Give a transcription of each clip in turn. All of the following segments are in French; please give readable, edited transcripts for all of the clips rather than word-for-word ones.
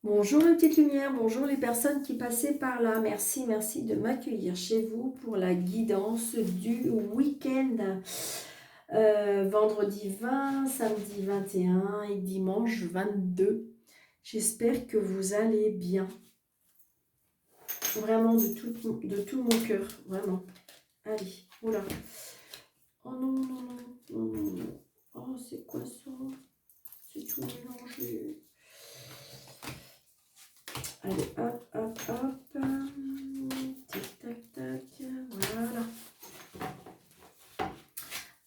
Bonjour les petites lumières, bonjour les personnes qui passaient par là. Merci, merci de m'accueillir chez vous pour la guidance du week-end. Vendredi 20, samedi 21 et dimanche 22. J'espère que vous allez bien. Vraiment de tout mon cœur, vraiment. Allez, oula. Oh non, non, non, non, non, non. Oh, c'est quoi ça? C'est tout mélangé. Allez, hop, hop, hop. Tac, tac, tac. Voilà.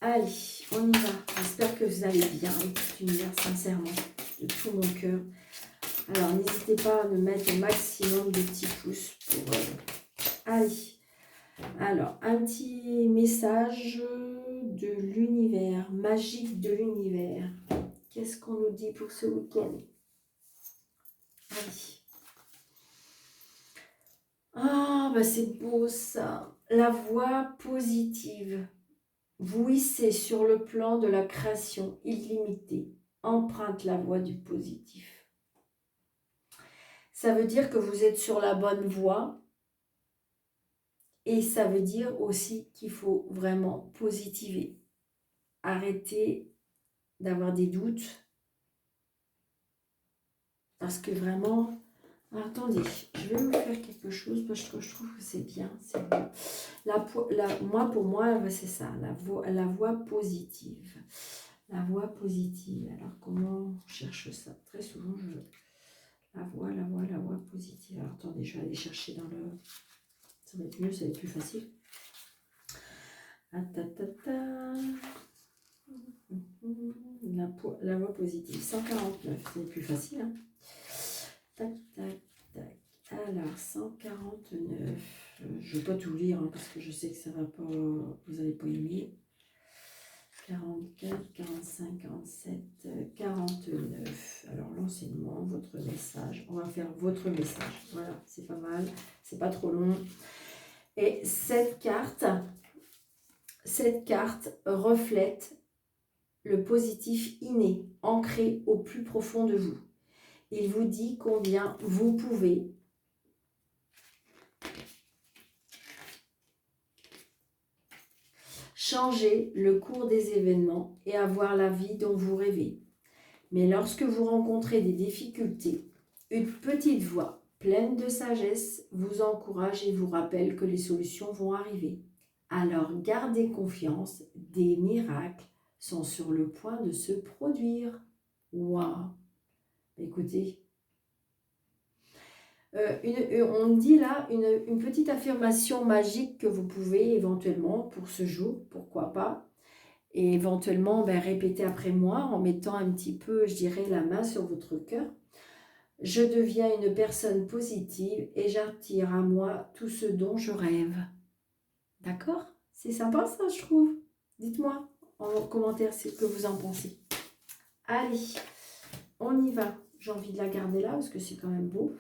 Allez, on y va. J'espère que vous allez bien, les petites lumières, sincèrement, de tout mon cœur. Alors, n'hésitez pas à me mettre au maximum de petits pouces pour... Allez. Alors, un petit message de l'univers, magique de l'univers. Qu'est-ce qu'on nous dit pour ce week-end? Allez. Ah, bah c'est beau ça. La voix positive. Oui, c'est sur le plan de la création illimitée. Emprunte la voie du positif. Ça veut dire que vous êtes sur la bonne voie. Et ça veut dire aussi qu'il faut vraiment positiver. Arrêter d'avoir des doutes. Parce que vraiment... Attendez, je vais vous faire quelque chose parce que je trouve que c'est bien, c'est bon. Pour moi, c'est ça, la voix positive. La voix positive. Alors, comment on cherche ça? Très souvent, la voix positive. Alors, attendez, je vais aller chercher dans le... Ça va être mieux, ça va être plus facile. Ah, ta, ta, ta. La voix positive. 149, c'est plus facile. Hein. Tac, tac, tac. Alors, 149. Je ne vais pas tout lire hein, parce que je sais que ça va pas, vous n'allez pas aimer. 44, 45, 47, 49. Alors, l'enseignement, votre message. On va faire votre message. Voilà, c'est pas mal. C'est pas trop long. Et cette carte reflète le positif inné, ancré au plus profond de vous. Il vous dit combien vous pouvez changer le cours des événements et avoir la vie dont vous rêvez. Mais lorsque vous rencontrez des difficultés, une petite voix pleine de sagesse vous encourage et vous rappelle que les solutions vont arriver. Alors gardez confiance, des miracles sont sur le point de se produire. Waouh! Écoutez, on dit là une petite affirmation magique que vous pouvez éventuellement pour ce jour, pourquoi pas, et éventuellement répéter après moi en mettant un petit peu, je dirais, la main sur votre cœur. Je deviens une personne positive et j'attire à moi tout ce dont je rêve. D'accord? C'est sympa ça, je trouve. Dites-moi en commentaire ce que vous en pensez. Allez, on y va. J'ai envie de la garder là parce que c'est quand même beau.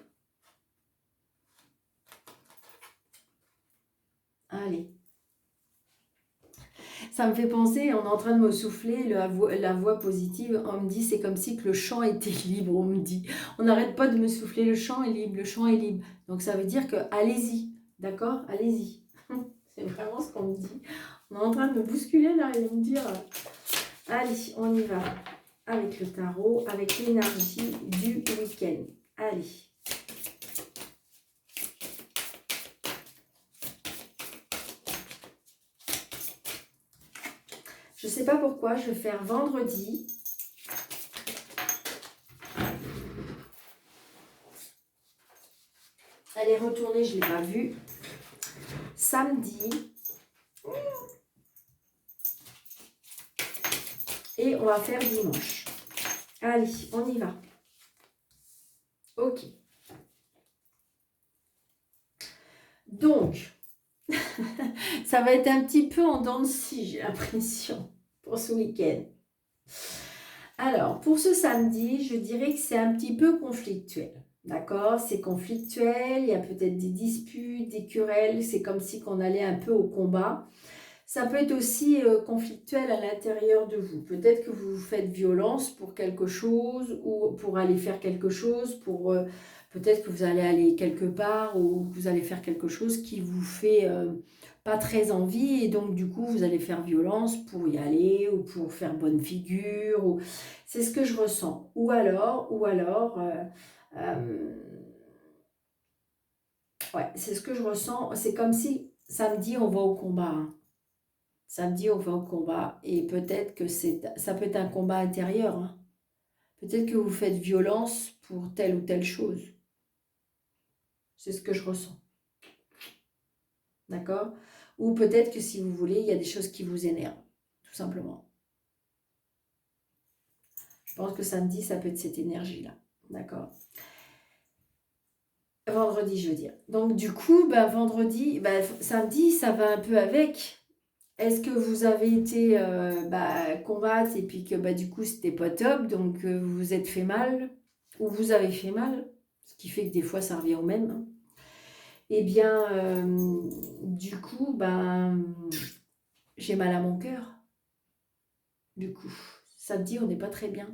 Allez. Ça me fait penser, on est en train de me souffler la voix positive. On me dit, c'est comme si que le champ était libre, on me dit. On n'arrête pas de me souffler, le champ est libre, le champ est libre. Donc ça veut dire que allez-y, d'accord? Allez-y. C'est vraiment ce qu'on me dit. On est en train de me bousculer là et de me dire, allez, on y va. Avec le tarot, avec l'énergie du week-end. Allez. Je ne sais pas pourquoi, je vais faire vendredi. Elle est retournée, je ne l'ai pas vue. Samedi. Et on va faire dimanche. Allez, on y va. Ok. Donc, ça va être un petit peu en dents de scie, j'ai l'impression, pour ce week-end. Alors, pour ce samedi, je dirais que c'est un petit peu conflictuel. D'accord? C'est conflictuel, il y a peut-être des disputes, des querelles, c'est comme si on allait un peu au combat. Ça peut être aussi conflictuel à l'intérieur de vous. Peut-être que vous faites violence pour quelque chose ou pour aller faire quelque chose, peut-être que vous allez aller quelque part ou vous allez faire quelque chose qui vous fait pas très envie et donc du coup vous allez faire violence pour y aller ou pour faire bonne figure. C'est ce que je ressens. Euh, ouais, c'est ce que je ressens. C'est comme si samedi on va au combat, hein. Samedi, on va au combat et peut-être que ça peut être un combat intérieur, hein. Peut-être que vous faites violence pour telle ou telle chose. C'est ce que je ressens. D'accord? Ou peut-être que si vous voulez, il y a des choses qui vous énervent, tout simplement. Je pense que samedi, ça peut être cette énergie-là. D'accord? Vendredi, je veux dire. Donc du coup, vendredi, samedi, ça va un peu avec. Est-ce que vous avez été combattre et puis que du coup c'était pas top, donc vous vous êtes fait mal ou vous avez fait mal, ce qui fait que des fois ça revient au même, hein. Eh bien, du coup, j'ai mal à mon cœur. Du coup, samedi on n'est pas très bien.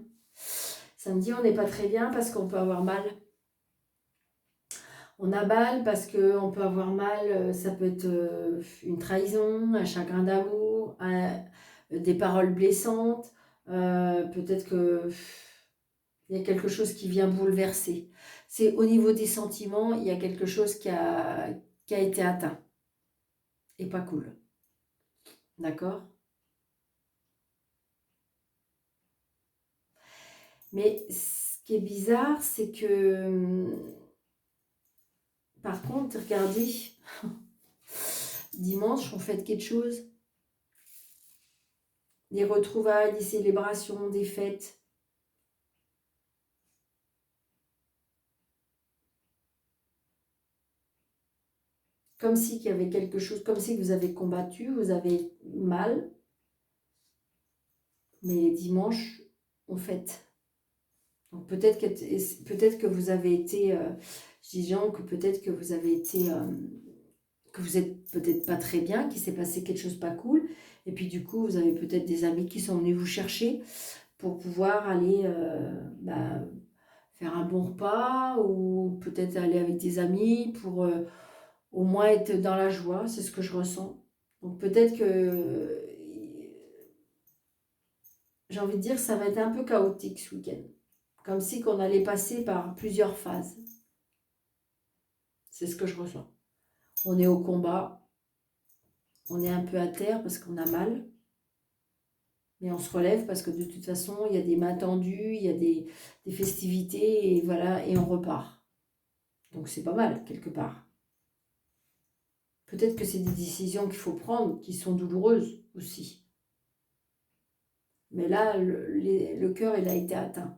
Samedi on n'est pas très bien parce qu'on peut avoir mal. On a mal parce qu'on peut avoir mal, ça peut être une trahison, un chagrin d'amour, des paroles blessantes, peut-être que il y a quelque chose qui vient bouleverser. C'est au niveau des sentiments, il y a quelque chose qui a été atteint et pas cool. D'accord? Mais ce qui est bizarre, c'est que par contre, regardez, dimanche, on fête quelque chose. Des retrouvailles, des célébrations, des fêtes. Comme si qu'il y avait quelque chose, comme si que vous avez combattu, vous avez mal, mais dimanche, on fête. Donc peut-être que vous avez été, je dis Jean, que peut-être que vous avez été, que vous êtes peut-être pas très bien, qu'il s'est passé quelque chose pas cool, et puis du coup vous avez peut-être des amis qui sont venus vous chercher pour pouvoir aller faire un bon repas, ou peut-être aller avec des amis pour au moins être dans la joie, c'est ce que je ressens. Donc peut-être que, j'ai envie de dire, ça va être un peu chaotique ce week-end. Comme si qu'on allait passer par plusieurs phases. C'est ce que je ressens. On est au combat, on est un peu à terre parce qu'on a mal, mais on se relève parce que de toute façon, il y a des mains tendues, il y a des festivités, et voilà, et on repart. Donc c'est pas mal, quelque part. Peut-être que c'est des décisions qu'il faut prendre, qui sont douloureuses aussi. Mais là, le cœur, il a été atteint.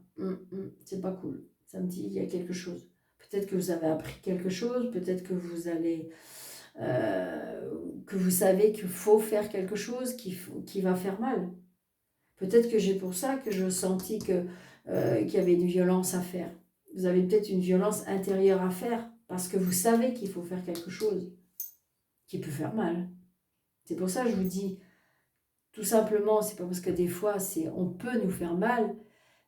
C'est pas cool. Ça me dit, il y a quelque chose. Peut-être que vous avez appris quelque chose, peut-être que vous allez... que vous savez qu'il faut faire quelque chose qui va faire mal. Peut-être que j'ai pour ça que je sentis qu'il y avait une violence à faire. Vous avez peut-être une violence intérieure à faire parce que vous savez qu'il faut faire quelque chose qui peut faire mal. C'est pour ça que je vous dis, tout simplement, c'est pas parce que des fois, on peut nous faire mal,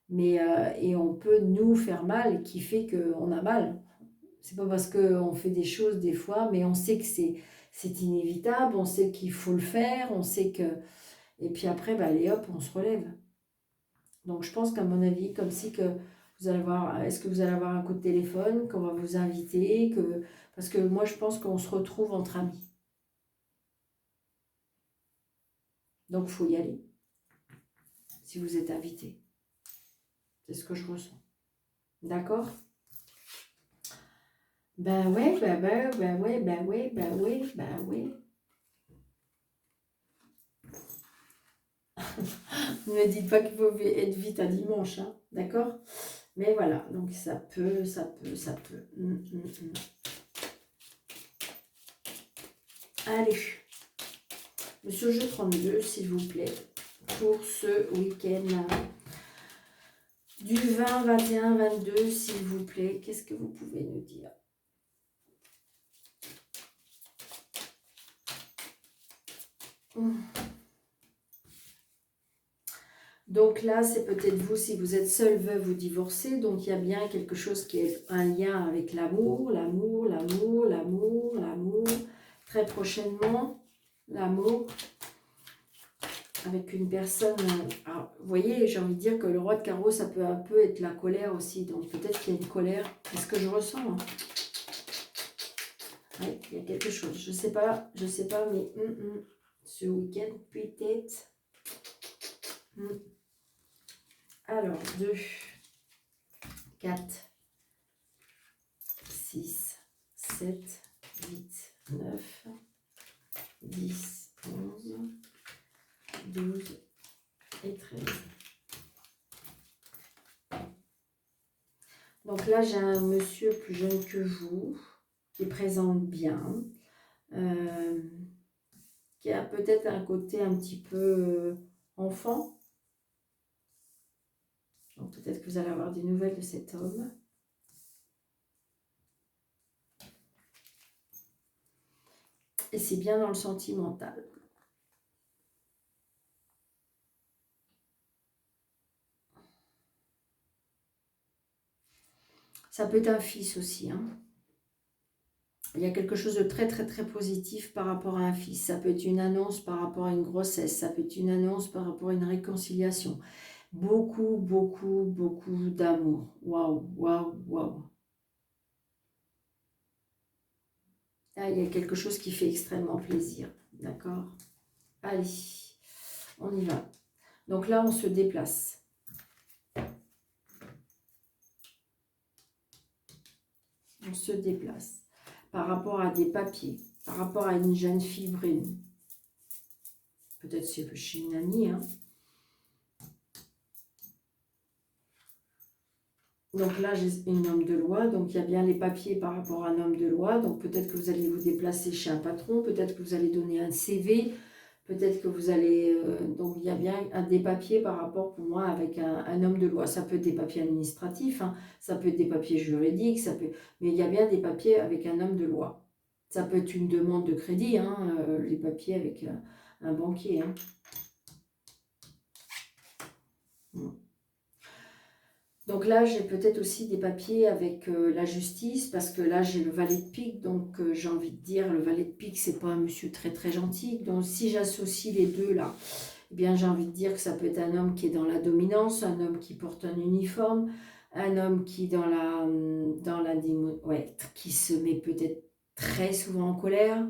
mais et on peut nous faire mal qui fait qu'on a mal. C'est pas parce qu'on fait des choses des fois, mais on sait que c'est inévitable, on sait qu'il faut le faire, on sait que... Et puis après, allez hop, on se relève. Donc je pense qu'à mon avis, comme si que vous allez voir, est-ce que vous allez avoir un coup de téléphone, qu'on va vous inviter, parce que moi je pense qu'on se retrouve entre amis. Donc il faut y aller, si vous êtes invité. C'est ce que je ressens. D'accord? Ouais, ouais. Ne me dites pas qu'il faut être vite à dimanche, hein, d'accord? Mais voilà, donc ça peut. Allez, monsieur jeu 32, s'il vous plaît, pour ce week-end du 20, 21, 22, s'il vous plaît. Qu'est-ce que vous pouvez nous dire? Donc là, c'est peut-être vous, si vous êtes seul, veuve ou divorcé. Donc il y a bien quelque chose qui est un lien avec l'amour, l'amour, l'amour, l'amour, l'amour. Très prochainement, l'amour. Avec une personne... Alors, vous voyez, j'ai envie de dire que le roi de carreau, ça peut un peu être la colère aussi. Donc peut-être qu'il y a une colère. C'est ce que je ressens. Hein. Oui, il y a quelque chose. Je sais pas, mais ce week-end, peut-être. Alors, 2, 4, 6, 7, 8, 9, 10, 11, 12 et 13. Donc là, j'ai un monsieur plus jeune que vous, qui présente bien, qui a peut-être un côté un petit peu enfant. Donc peut-être que vous allez avoir des nouvelles de cet homme. Et c'est bien dans le sentimental. Ça peut être un fils aussi. Hein. Il y a quelque chose de très très très positif par rapport à un fils. Ça peut être une annonce par rapport à une grossesse. Ça peut être une annonce par rapport à une réconciliation. Beaucoup, beaucoup, beaucoup d'amour. Waouh, waouh, waouh. Là, il y a quelque chose qui fait extrêmement plaisir. D'accord? Allez, on y va. Donc là, on se déplace. On se déplace. Par rapport à des papiers. Par rapport à une jeune fille brune. Peut-être c'est chez une amie, hein. Donc là, j'ai un homme de loi, donc il y a bien les papiers par rapport à un homme de loi. Donc peut-être que vous allez vous déplacer chez un patron, peut-être que vous allez donner un CV, peut-être que vous allez... donc il y a bien des papiers par rapport pour moi avec un homme de loi. Ça peut être des papiers administratifs, hein, ça peut être des papiers juridiques, mais il y a bien des papiers avec un homme de loi. Ça peut être une demande de crédit, hein, les papiers avec un banquier. Hein. Donc là, j'ai peut-être aussi des papiers avec la justice, parce que là, j'ai le valet de pique, donc j'ai envie de dire, le valet de pique, c'est pas un monsieur très très gentil. Donc si j'associe les deux là, eh bien j'ai envie de dire que ça peut être un homme qui est dans la dominance, un homme qui porte un uniforme, un homme qui est ouais, qui se met peut-être très souvent en colère.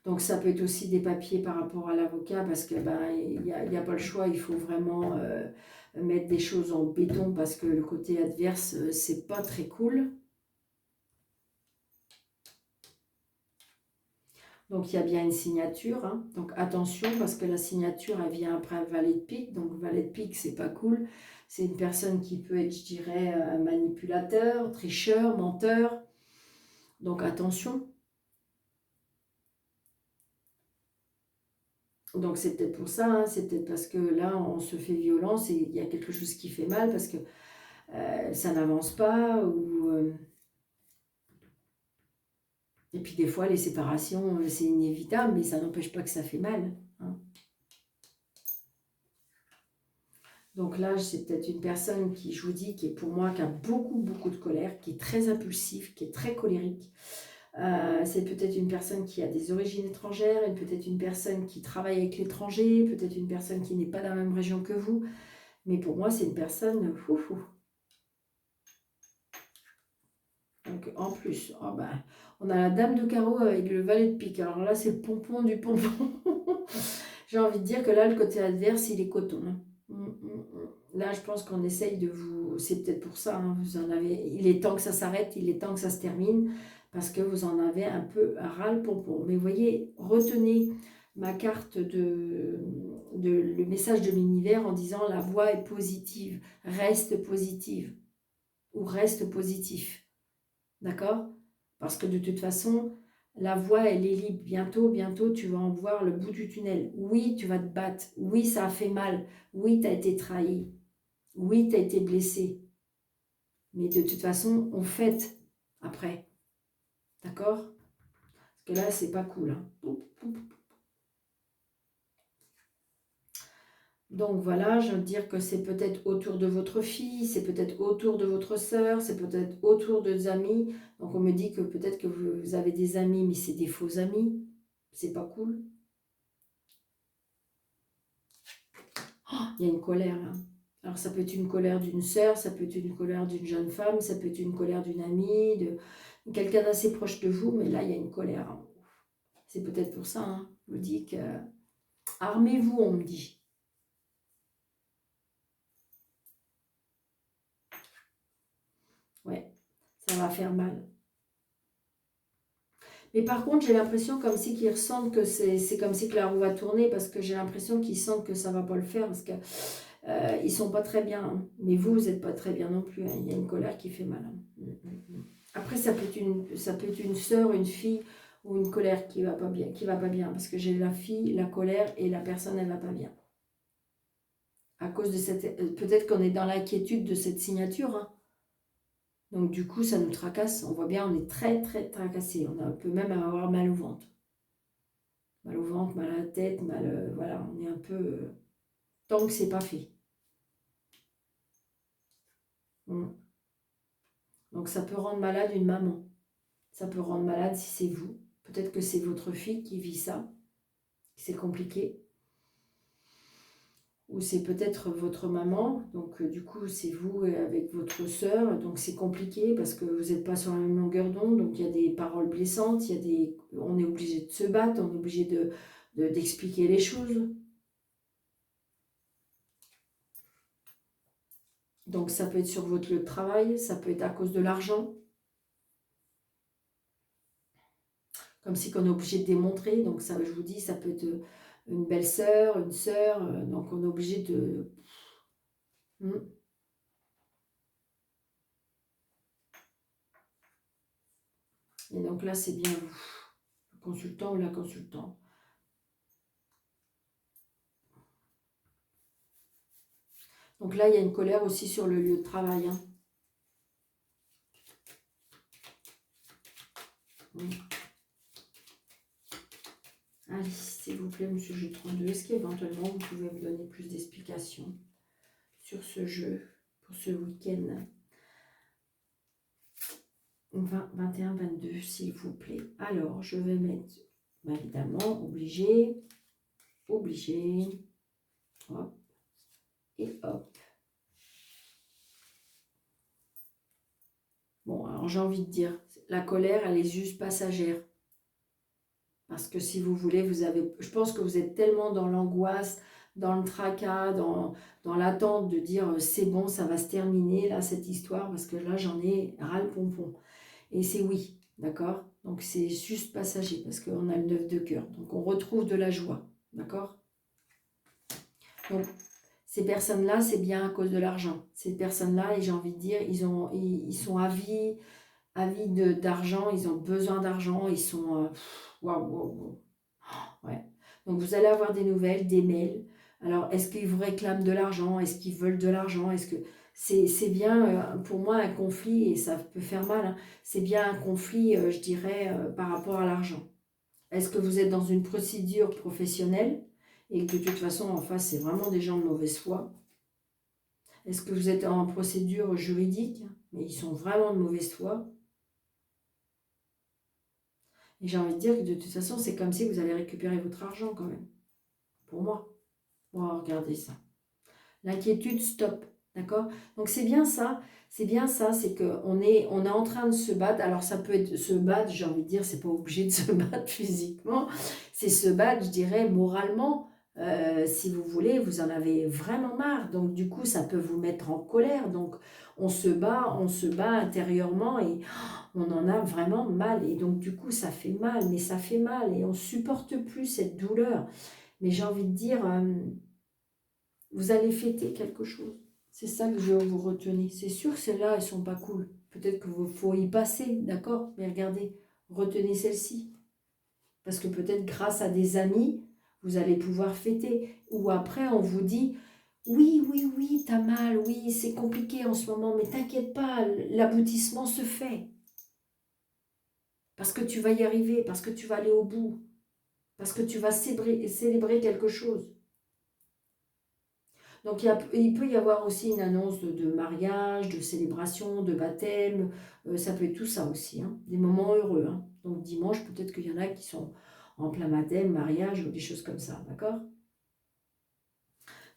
Donc ça peut être aussi des papiers par rapport à l'avocat parce que ben il n'y a pas le choix, il faut vraiment mettre des choses en béton parce que le côté adverse, c'est pas très cool. Donc il y a bien une signature, hein. Donc attention parce que la signature elle vient après un valet de pique, donc valet de pique c'est pas cool. C'est une personne qui peut être, je dirais, un manipulateur, tricheur, menteur. Donc attention. Donc c'est peut-être pour ça, hein, c'est peut-être parce que là on se fait violence et il y a quelque chose qui fait mal parce que ça n'avance pas. Et puis des fois les séparations c'est inévitable mais ça n'empêche pas que ça fait mal. Hein. Donc là c'est peut-être une personne qui, je vous dis, qui est pour moi, qui a beaucoup beaucoup de colère, qui est très impulsif, qui est très colérique. C'est peut-être une personne qui a des origines étrangères, et peut-être une personne qui travaille avec l'étranger, peut-être une personne qui n'est pas dans la même région que vous. Mais pour moi, c'est une personne... Donc, en plus, oh ben, on a la dame de carreau avec le valet de pique. Alors là, c'est le pompon du pompon. J'ai envie de dire que là, le côté adverse, il est coton. Là, je pense qu'on essaye de vous... C'est peut-être pour ça, hein, vous en avez... Il est temps que ça s'arrête, il est temps que ça se termine, parce que vous en avez un peu ras le pompon. Mais vous voyez, retenez ma carte le message de l'univers en disant la voix est positive, reste positive ou reste positif. D'accord? Parce que de toute façon, la voie, elle est libre. Bientôt, bientôt, tu vas en voir le bout du tunnel. Oui, tu vas te battre. Oui, ça a fait mal. Oui, tu as été trahi. Oui, tu as été blessé. Mais de toute façon, on fête après. D'accord? que là, c'est pas cool. Hein. Donc voilà, je veux dire que c'est peut-être autour de votre fille, c'est peut-être autour de votre sœur, c'est peut-être autour de amis. Donc on me dit que peut-être que vous avez des amis, mais c'est des faux amis. C'est pas cool. Oh, il y a une colère là. Alors ça peut être une colère d'une sœur, ça peut être une colère d'une jeune femme, ça peut être une colère d'une amie, de quelqu'un d'assez proche de vous, mais là il y a une colère. Hein. C'est peut-être pour ça, hein. Je vous dis que armez-vous, on me dit. Ouais, ça va faire mal. Mais par contre, j'ai l'impression comme si qu'ils ressentent que c'est comme si que la roue va tourner, parce que j'ai l'impression qu'ils sentent que ça ne va pas le faire, parce qu'ils ne sont pas très bien. Hein. Mais vous n'êtes pas très bien non plus. Hein. Il y a une colère qui fait mal. Hein. Après, ça peut être une sœur, une fille, ou une colère qui va pas bien, parce que j'ai la fille, la colère, et la personne, elle va pas bien. À cause de cette... Peut-être qu'on est dans l'inquiétude de cette signature, hein. Donc du coup, ça nous tracasse. On voit bien, on est très, très tracassé. On peut même avoir mal au ventre. Mal au ventre, mal à la tête, mal... voilà, on est un peu... tant que c'est pas fait. Donc ça peut rendre malade une maman. Ça peut rendre malade si c'est vous. Peut-être que c'est votre fille qui vit ça. C'est compliqué. Ou c'est peut-être votre maman, donc du coup c'est vous avec votre sœur, donc c'est compliqué parce que vous n'êtes pas sur la même longueur d'onde, donc il y a des paroles blessantes, on est obligé de se battre, on est obligé d'expliquer les choses. Donc ça peut être sur votre lieu de travail, ça peut être à cause de l'argent, comme si qu'on est obligé de démontrer, donc ça je vous dis, ça peut être une belle-sœur, une sœur, donc on est obligé de... Hmm. Et donc là c'est bien vous, le consultant ou la consultante. Donc là, il y a une colère aussi sur le lieu de travail. Hein. Allez, s'il vous plaît, monsieur jeu 32, est-ce qu'éventuellement, vous pouvez me donner plus d'explications sur ce jeu pour ce week-end 20, 21, 22, s'il vous plaît. Alors, je vais mettre, évidemment, obligé, hop, et hop. Bon, alors j'ai envie de dire, la colère, elle est juste passagère. Parce que si vous voulez, je pense que vous êtes tellement dans l'angoisse, dans le tracas, dans l'attente de dire c'est bon, ça va se terminer là cette histoire, parce que là j'en ai ras le pompon. Et c'est oui, d'accord? Donc c'est juste passager, parce qu'on a le 9 de cœur. Donc on retrouve de la joie, d'accord? Donc ces personnes-là, c'est bien à cause de l'argent. Ces personnes-là, et j'ai envie de dire, ils sont avides d'argent, ils ont besoin d'argent, ils sont... waouh. Ouais. Donc vous allez avoir des nouvelles, des mails. Alors, est-ce qu'ils vous réclament de l'argent? Est-ce qu'ils veulent de l'argent? Est-ce que c'est bien pour moi un conflit, et ça peut faire mal, hein. C'est bien un conflit, je dirais, par rapport à l'argent. Est-ce que vous êtes dans une procédure professionnelle et que de toute façon, en face, c'est vraiment des gens de mauvaise foi? Est-ce que vous êtes en procédure juridique, mais ils sont vraiment de mauvaise foi? Et j'ai envie de dire que de toute façon, c'est comme si vous allez récupérer votre argent quand même. Pour moi. Wow, regardez ça. L'inquiétude, stop. D'accord? Donc c'est bien ça. C'est bien ça. C'est qu'on est en train de se battre. Alors ça peut être se battre, j'ai envie de dire, c'est pas obligé de se battre physiquement. C'est se battre, je dirais, moralement. Si vous voulez, vous en avez vraiment marre. Donc du coup, ça peut vous mettre en colère. Donc on se bat intérieurement et on en a vraiment mal. Et donc du coup, ça fait mal, mais ça fait mal. Et on supporte plus cette douleur. Mais j'ai envie de dire... vous allez fêter quelque chose. C'est ça que je veux vous retenir. C'est sûr que celles-là, elles sont pas cool. Peut-être qu'il faut y passer, d'accord? Mais regardez, retenez celle-ci. Parce que peut-être grâce à des amis, vous allez pouvoir fêter. Ou après, on vous dit, oui, t'as mal, oui, c'est compliqué en ce moment, mais t'inquiète pas, l'aboutissement se fait. Parce que tu vas y arriver, parce que tu vas aller au bout, parce que tu vas célébrer quelque chose. Donc, il peut y avoir aussi une annonce de mariage, de célébration, de baptême. Ça peut être tout ça aussi, hein, des moments heureux. Hein. Donc, dimanche, peut-être qu'il y en a qui sont en plein baptême, mariage ou des choses comme ça, d'accord?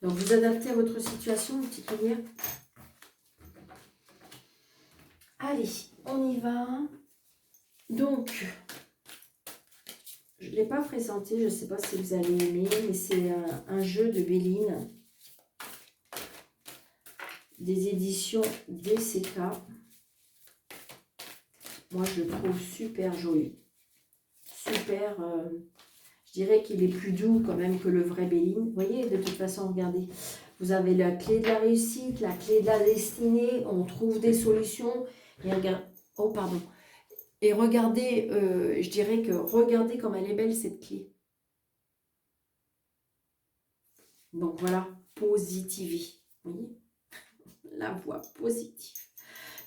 Donc, vous adaptez à votre situation, petite lumière. Allez, on y va. Donc, je ne l'ai pas présenté, je ne sais pas si vous allez aimer, mais c'est un jeu de Béline, des éditions DCK. Moi, je le trouve super joli. Super, je dirais qu'il est plus doux quand même que le vrai Béline. Vous voyez, de toute façon, regardez. Vous avez la clé de la réussite, la clé de la destinée. On trouve des solutions. Et regarde, oh, pardon. Et regardez, je dirais que regardez comme elle est belle cette clé. Donc voilà, positiver. Vous voyez, la voie positive.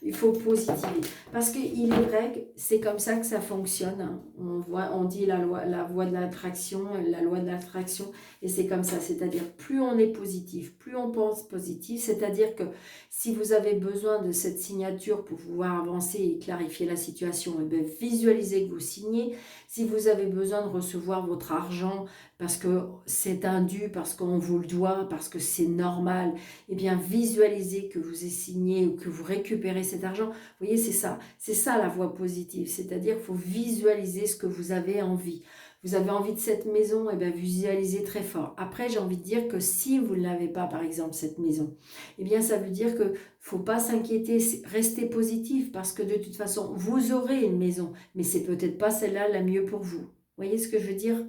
Il faut positiver. Parce qu'il est vrai que c'est comme ça que ça fonctionne. Hein. On dit la loi de l'attraction, la loi de l'attraction, et c'est comme ça. C'est-à-dire, plus on est positif, plus on pense positif. C'est-à-dire que si vous avez besoin de cette signature pour pouvoir avancer et clarifier la situation, et bien visualisez que vous signez. Si vous avez besoin de recevoir votre argent parce que c'est un dû, parce qu'on vous le doit, parce que c'est normal, eh bien visualisez que vous signez ou que vous récupérez cet argent. Vous voyez, c'est ça la voie positive, c'est-à-dire qu'il faut visualiser ce que vous avez envie. Vous avez envie de cette maison, et bien visualisez très fort. Après, j'ai envie de dire que si vous ne l'avez pas, par exemple, cette maison, eh bien ça veut dire que faut pas s'inquiéter, restez positif parce que de toute façon, vous aurez une maison, mais c'est peut-être pas celle-là la mieux pour vous. Vous voyez ce que je veux dire ?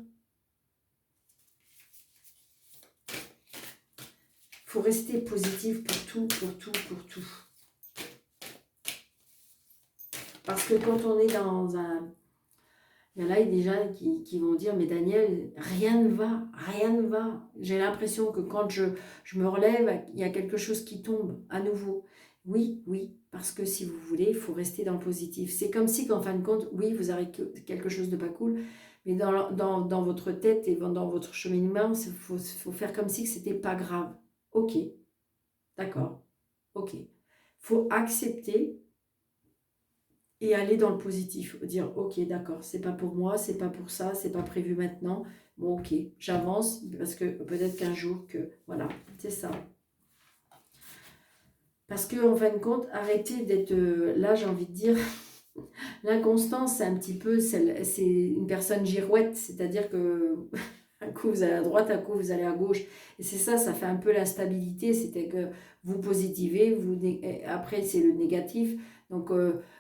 Il faut rester positif pour tout, pour tout, pour tout. Parce que quand on est dans un... Il y en a déjà qui vont dire, mais Daniel, rien ne va, rien ne va. J'ai l'impression que quand je me relève, il y a quelque chose qui tombe à nouveau. Oui, oui, parce que si vous voulez, il faut rester dans le positif. C'est comme si qu'en fin de compte, oui, vous avez quelque chose de pas cool, mais dans votre tête et dans votre cheminement, il faut faire comme si que c'était pas grave. Ok, d'accord, ok. Il faut accepter et aller dans le positif, dire ok d'accord, c'est pas pour moi, c'est pas pour ça, c'est pas prévu maintenant, bon ok, j'avance parce que peut-être qu'un jour que, voilà, c'est ça. Parce que en fin de compte, arrêtez d'être, là j'ai envie de dire, l'inconstance c'est un petit peu, c'est une personne girouette, c'est-à-dire que un coup vous allez à droite, un coup vous allez à gauche, et c'est ça, ça fait un peu la stabilité, c'était que vous positivez, après c'est le négatif, donc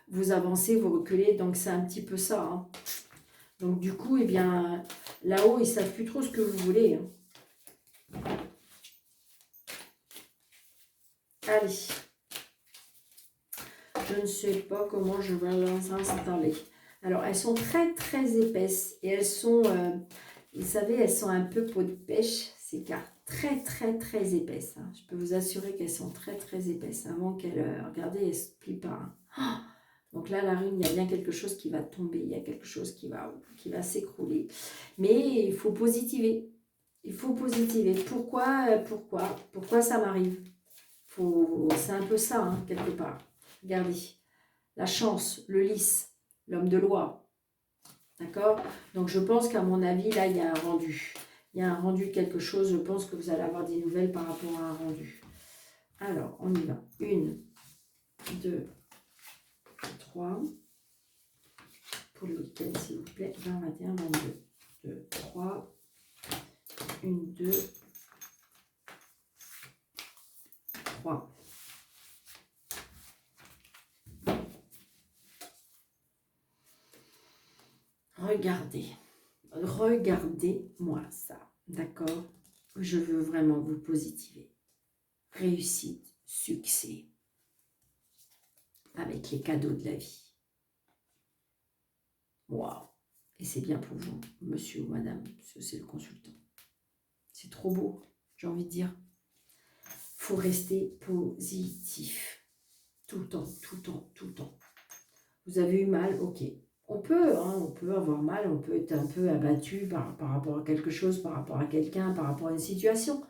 vous avancez, vous reculez, donc c'est un petit peu ça. Hein. Donc du coup, eh bien, là-haut, ils ne savent plus trop ce que vous voulez. Hein. Allez. Je ne sais pas comment je vais l'installer. Alors, elles sont très, très épaisses. Et elles sont, vous savez, elles sont un peu peau de pêche, ces cartes. Très, très, très épaisses. Hein. Je peux vous assurer qu'elles sont très, très épaisses. Avant qu'elles, regardez, elles ne se plient pas. Hein. Donc là, la rune, il y a bien quelque chose qui va tomber. Il y a quelque chose qui va s'écrouler. Mais il faut positiver. Il faut positiver. Pourquoi ça m'arrive? C'est un peu ça, hein, quelque part. Regardez. La chance, le lys, l'homme de loi. D'accord? Donc je pense qu'à mon avis, là, il y a un rendu. Il y a un rendu de quelque chose. Je pense que vous allez avoir des nouvelles par rapport à un rendu. Alors, on y va. 1, 2, 3. Pour le week-end, s'il vous plaît. 20, 21, 22. 2, 3. 1, 2, 3. Regardez-moi ça, d'accord? Je veux vraiment vous positiver. Réussite, succès, avec les cadeaux de la vie. Waouh! Et c'est bien pour vous, monsieur ou madame, parce que c'est le consultant. C'est trop beau, j'ai envie de dire. Il faut rester positif. Tout le temps, tout le temps, tout le temps. Vous avez eu mal, ok. on peut avoir mal, on peut être un peu abattu par rapport à quelque chose, par rapport à quelqu'un, par rapport à une situation.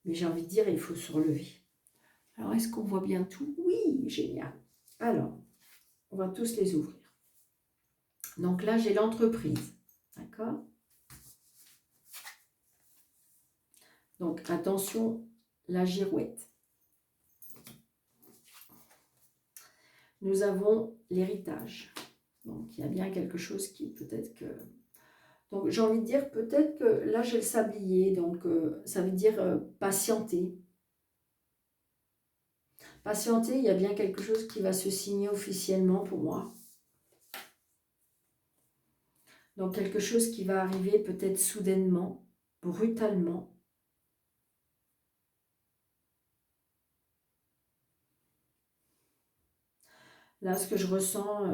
Mais j'ai envie de dire, il faut se relever. Alors, est-ce qu'on voit bien tout? Oui, génial. Alors, on va tous les ouvrir. Donc là, j'ai l'entreprise. D'accord? Donc, attention, la girouette. Nous avons l'héritage. Donc, il y a bien quelque chose qui peut-être que... Donc, j'ai envie de dire peut-être que là, j'ai le sablier. Donc, ça veut dire patienter. Patienter, il y a bien quelque chose qui va se signer officiellement pour moi. Donc, quelque chose qui va arriver peut-être soudainement, brutalement. Là, ce que je ressens,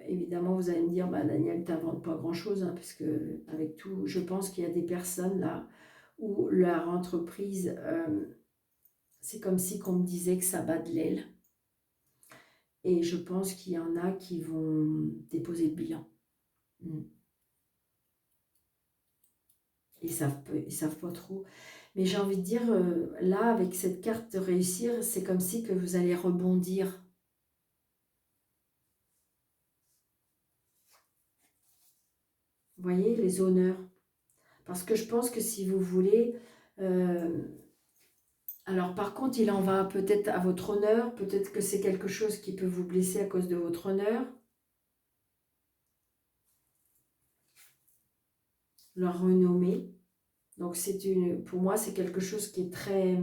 évidemment, vous allez me dire, bah, Daniel, tu n'inventes pas grand-chose, hein, parce que avec tout, je pense qu'il y a des personnes là où leur entreprise, c'est comme si qu'on me disait que ça bat de l'aile. Et je pense qu'il y en a qui vont déposer le bilan. Ils savent pas trop. Mais j'ai envie de dire, là, avec cette carte de réussir, c'est comme si que vous allez rebondir. Vous voyez, les honneurs. Parce que je pense que si vous voulez... alors par contre, il en va peut-être à votre honneur. Peut-être que c'est quelque chose qui peut vous blesser à cause de votre honneur. Leur renommée. Donc pour moi, c'est quelque chose qui est très...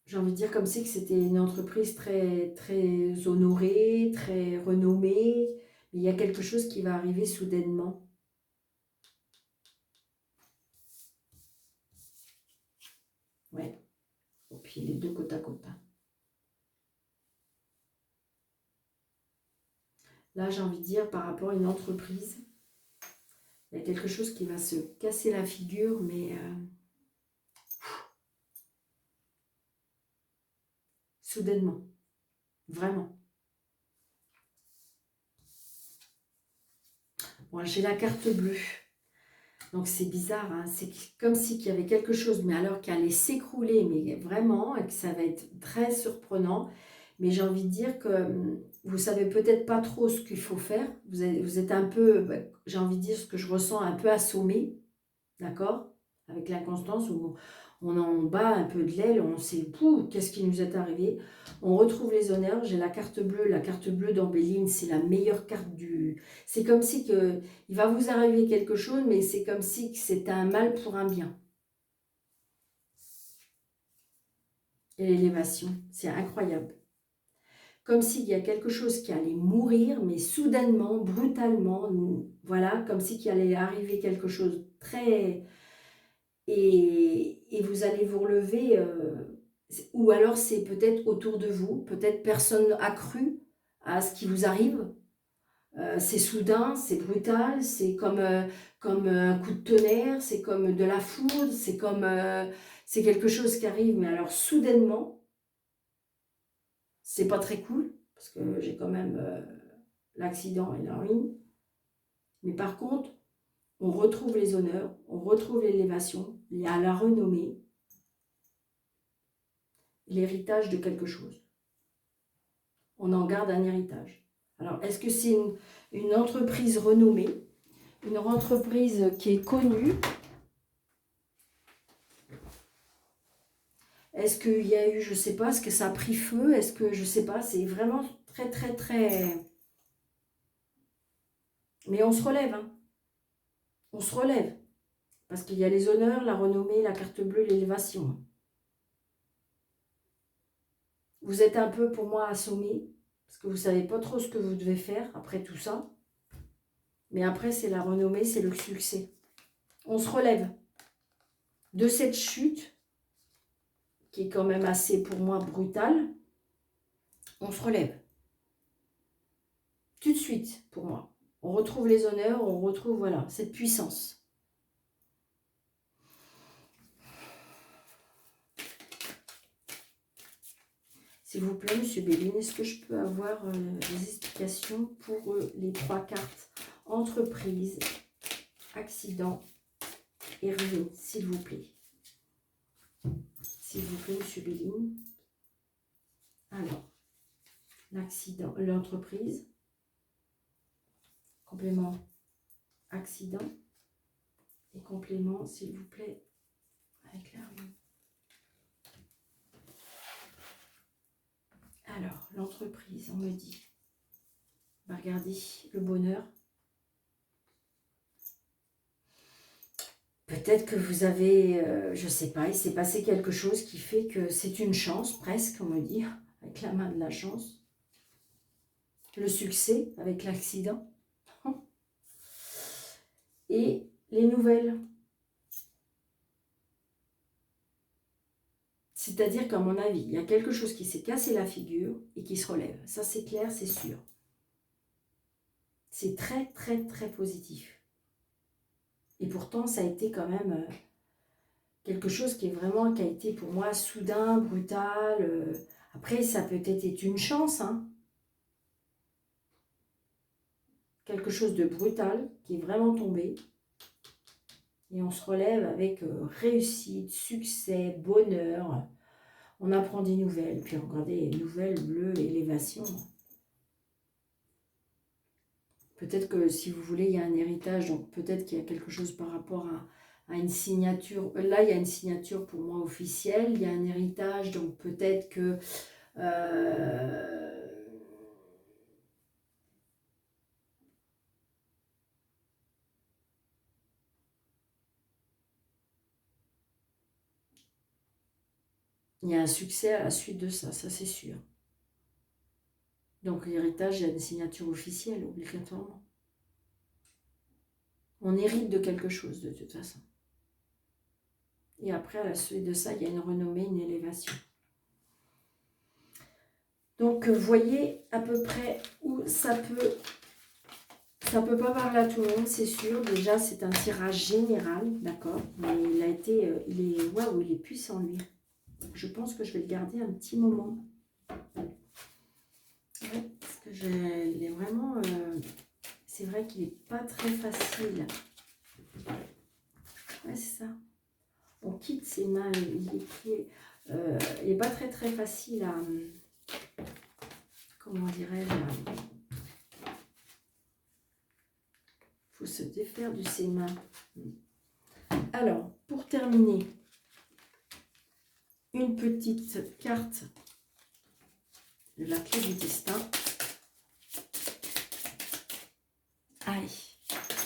J'ai envie de dire comme si que c'était une entreprise très, très honorée, très renommée. Mais il y a quelque chose qui va arriver soudainement. Ouais. Et puis les deux côte à côte. Là, j'ai envie de dire, par rapport à une entreprise, il y a quelque chose qui va se casser la figure, mais soudainement. Vraiment. Bon, j'ai la carte bleue. Donc c'est bizarre, hein, c'est comme si qu'il y avait quelque chose, mais alors qui allait s'écrouler, mais vraiment, et que ça va être très surprenant. Mais j'ai envie de dire que vous savez peut-être pas trop ce qu'il faut faire. Vous êtes un peu, j'ai envie de dire ce que je ressens, un peu assommé, d'accord? Avec l'inconstance où on en bat un peu de l'aile, on sait, qu'est-ce qui nous est arrivé? On retrouve les honneurs, j'ai la carte bleue d'Ambéline, c'est la meilleure carte du... C'est comme si que, il va vous arriver quelque chose, mais c'est comme si c'est un mal pour un bien. Et l'élévation, c'est incroyable. Comme s'il y a quelque chose qui allait mourir, mais soudainement, brutalement, voilà, comme si qu'il allait arriver quelque chose très... Et vous allez vous relever, ou alors c'est peut-être autour de vous, peut-être personne n'a cru à ce qui vous arrive. C'est soudain, c'est brutal, c'est comme un coup de tonnerre, c'est comme de la foudre, c'est quelque chose qui arrive, mais alors soudainement, c'est pas très cool, parce que j'ai quand même l'accident et la ruine. Mais par contre, on retrouve les honneurs, on retrouve l'élévation, il y a la renommée, l'héritage de quelque chose. On en garde un héritage. Alors, est-ce que c'est une entreprise renommée, une entreprise qui est connue? Est-ce qu'il y a eu, je ne sais pas, est-ce que ça a pris feu? Est-ce que, je ne sais pas, c'est vraiment très, très, très... Mais on se relève, hein. On se relève. Parce qu'il y a les honneurs, la renommée, la carte bleue, l'élévation. Vous êtes un peu, pour moi, assommé, parce que vous ne savez pas trop ce que vous devez faire après tout ça. Mais après, c'est la renommée, c'est le succès. On se relève de cette chute, qui est quand même assez, pour moi, brutale. On se relève. Tout de suite, pour moi. On retrouve les honneurs, on retrouve, voilà, cette puissance. S'il vous plaît, Monsieur Béline, est-ce que je peux avoir des explications pour les 3 cartes entreprise, accident et rien, s'il vous plaît. S'il vous plaît, Monsieur Béline. Alors, l'accident, l'entreprise, complément, accident et complément, s'il vous plaît, avec la rue. Alors, l'entreprise, on me dit, bah regardez, le bonheur. Peut-être que vous avez, je ne sais pas, il s'est passé quelque chose qui fait que c'est une chance, presque, on me dit, avec la main de la chance. Le succès avec l'accident. Et les nouvelles. C'est-à-dire qu'à mon avis, il y a quelque chose qui s'est cassé la figure et qui se relève. Ça, c'est clair, c'est sûr. C'est très, très, très positif. Et pourtant, ça a été quand même quelque chose qui a été pour moi soudain, brutal. Après, ça peut-être été une chance, hein. Quelque chose de brutal qui est vraiment tombé. Et on se relève avec réussite, succès, bonheur. On apprend des nouvelles. Puis regardez, nouvelles bleues, élévation. Peut-être que si vous voulez, il y a un héritage. Donc peut-être qu'il y a quelque chose par rapport à une signature. Là, il y a une signature pour moi officielle. Il y a un héritage. Donc peut-être que... il y a un succès à la suite de ça, ça c'est sûr. Donc l'héritage, il y a une signature officielle, obligatoirement. On hérite de quelque chose, de toute façon. Et après, à la suite de ça, il y a une renommée, une élévation. Donc, voyez à peu près où ça peut... Ça ne peut pas parler à tout le monde, c'est sûr. Déjà, c'est un tirage général, d'accord. Mais il a été... waouh, il est puissant, lui. Je pense que je vais le garder un petit moment. Ouais, parce que il est vraiment... c'est vrai qu'il n'est pas très facile. Ouais, c'est ça. On quitte ses mains, les pieds. Il n'est pas très très facile à... Comment dirais-je? Il faut se défaire de ses mains. Alors, pour terminer, une petite carte de la clé du destin. Allez,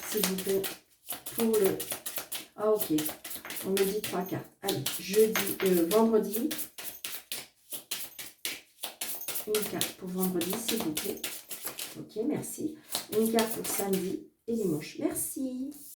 s'il vous plaît, pour le... Ah, ok. On me dit 3 cartes. Allez, vendredi. Une carte pour vendredi, s'il vous plaît. Ok, merci. Une carte pour samedi et dimanche. Merci.